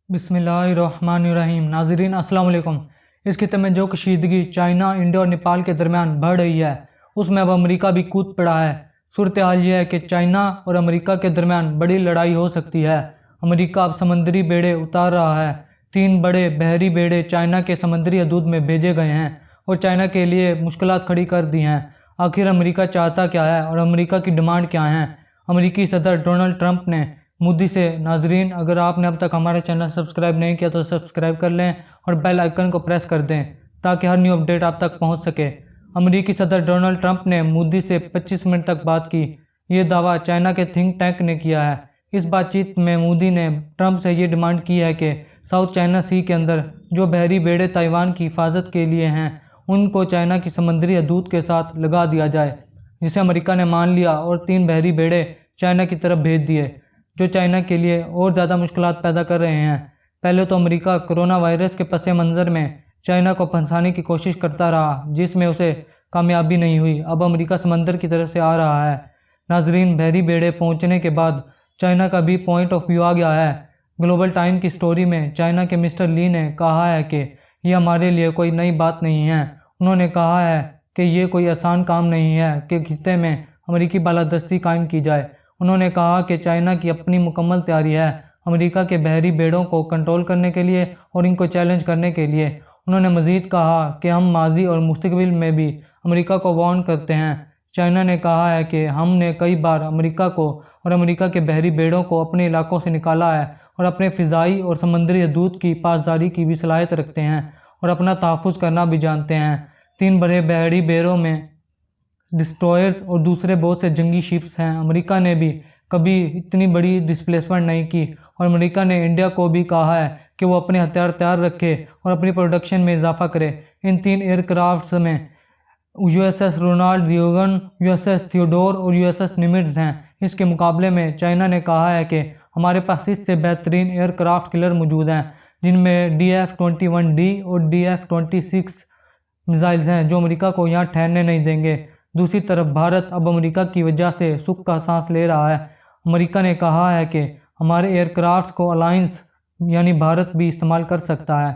बिस्मिल्लाहिर्रहमानिर्रहीम। नाज़रीन अस्सलाम वालेकुम। इस खिते में जो कशीदगी चाइना, इंडिया और नेपाल के दरमियान बढ़ रही है, उसमें अब अमेरिका भी कूद पड़ा है। सूरत हाल यह है कि चाइना और अमेरिका के दरमियान बड़ी लड़ाई हो सकती है। अमेरिका अब समंदरी बेड़े उतार रहा है। 3 बड़े बहरी बेड़े चाइना के समंदरी हदूद में भेजे गए हैं और चाइना के लिए मुश्किलात खड़ी कर दी हैं। आखिर अमेरिका चाहता क्या है और अमेरिका की डिमांड क्या है? अमेरिकी सदर डोनाल्ड ट्रंप ने मोदी से नाजरीन, अगर आपने अब तक हमारा चैनल सब्सक्राइब नहीं किया तो सब्सक्राइब कर लें और बेल आइकन को प्रेस कर दें ताकि हर न्यू अपडेट आप तक पहुंच सके। अमेरिकी सदर डोनाल्ड ट्रंप ने मोदी से 25 मिनट तक बात की। ये दावा चाइना के थिंक टैंक ने किया है। इस बातचीत में मोदी ने ट्रंप से ये डिमांड की है कि साउथ चाइना सी के अंदर जो बहरी बेड़े ताइवान की हिफाजत के लिए हैं, उनको चाइना की समंदरी हदूद के साथ लगा दिया जाए, जिसे अमेरिका ने मान लिया और 3 बहरी बेड़े चाइना की तरफ भेज दिए, जो चाइना के लिए और ज़्यादा मुश्किलात पैदा कर रहे हैं। पहले तो अमेरिका कोरोना वायरस के पस मंज़र में चाइना को फंसाने की कोशिश करता रहा, जिसमें उसे कामयाबी नहीं हुई। अब अमेरिका समंदर की तरफ से आ रहा है। नाजरीन, बहरी बेड़े पहुंचने के बाद चाइना का भी पॉइंट ऑफ व्यू आ गया है। ग्लोबल टाइम की स्टोरी में चाइना के मिस्टर ली ने कहा है कि यह हमारे लिए कोई नई बात नहीं है। उन्होंने कहा है कि ये कोई आसान काम नहीं है कि खित्ते में अमेरिकी बालादस्ती कायम की जाए। उन्होंने कहा कि चाइना की अपनी मुकम्मल तैयारी है अमेरिका के बहरी बेड़ों को कंट्रोल करने के लिए और इनको चैलेंज करने के लिए। उन्होंने मज़ीद कहा कि हम माजी और मुस्तकबिल में भी अमेरिका को वार्न करते हैं। चाइना ने कहा है कि हमने कई बार अमेरिका को और अमेरिका के बहरी बेड़ों को अपने इलाकों से निकाला है और अपने फ़िज़ाई और समंदरी हदूद की पासदारी की भी सलाहियत रखते हैं और अपना तहफ़्फ़ुज़ करना भी जानते हैं। 3 बड़े बहरी बेड़ों में डिस्ट्रॉयर्स और दूसरे बहुत से जंगी शिप्स हैं। अमेरिका ने भी कभी इतनी बड़ी डिस्प्लेसमेंट नहीं की और अमेरिका ने इंडिया को भी कहा है कि वो अपने हथियार तैयार रखे और अपनी प्रोडक्शन में इजाफा करे। इन 3 एयरक्राफ्ट्स में USS रोनाल्ड रियोगन, USS थियोडोर और USS निमिट्ज़ हैं। इसके मुकाबले में चाइना ने कहा है कि हमारे पास इससे बेहतरीन एयरक्राफ्ट किलर मौजूद हैं, जिनमें DF-21D और DF-26 मिसाइल्स हैं, जो अमेरिका को यहाँ ठहरने नहीं देंगे। दूसरी तरफ भारत अब अमेरिका की वजह से सुख का सांस ले रहा है। अमेरिका ने कहा है कि हमारे एयरक्राफ्ट्स को अलायंस यानी भारत भी इस्तेमाल कर सकता है।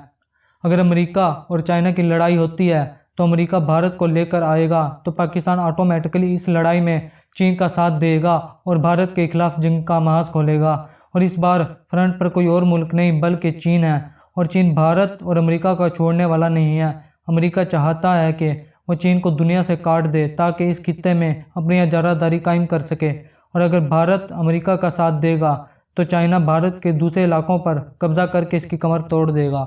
अगर अमेरिका और चाइना की लड़ाई होती है तो अमेरिका भारत को लेकर आएगा, तो पाकिस्तान ऑटोमेटिकली इस लड़ाई में चीन का साथ देगा और भारत के खिलाफ जंग का महाज खोलेगा। और इस बार फ्रंट पर कोई और मुल्क नहीं बल्कि चीन है, और चीन भारत और अमेरिका का छोड़ने वाला नहीं है। अमेरिका चाहता है कि वो चीन को दुनिया से काट दे ताकि इस खित्ते में अपनी इजारादारी कायम कर सके। और अगर भारत अमेरिका का साथ देगा तो चाइना भारत के दूसरे इलाकों पर कब्जा करके इसकी कमर तोड़ देगा।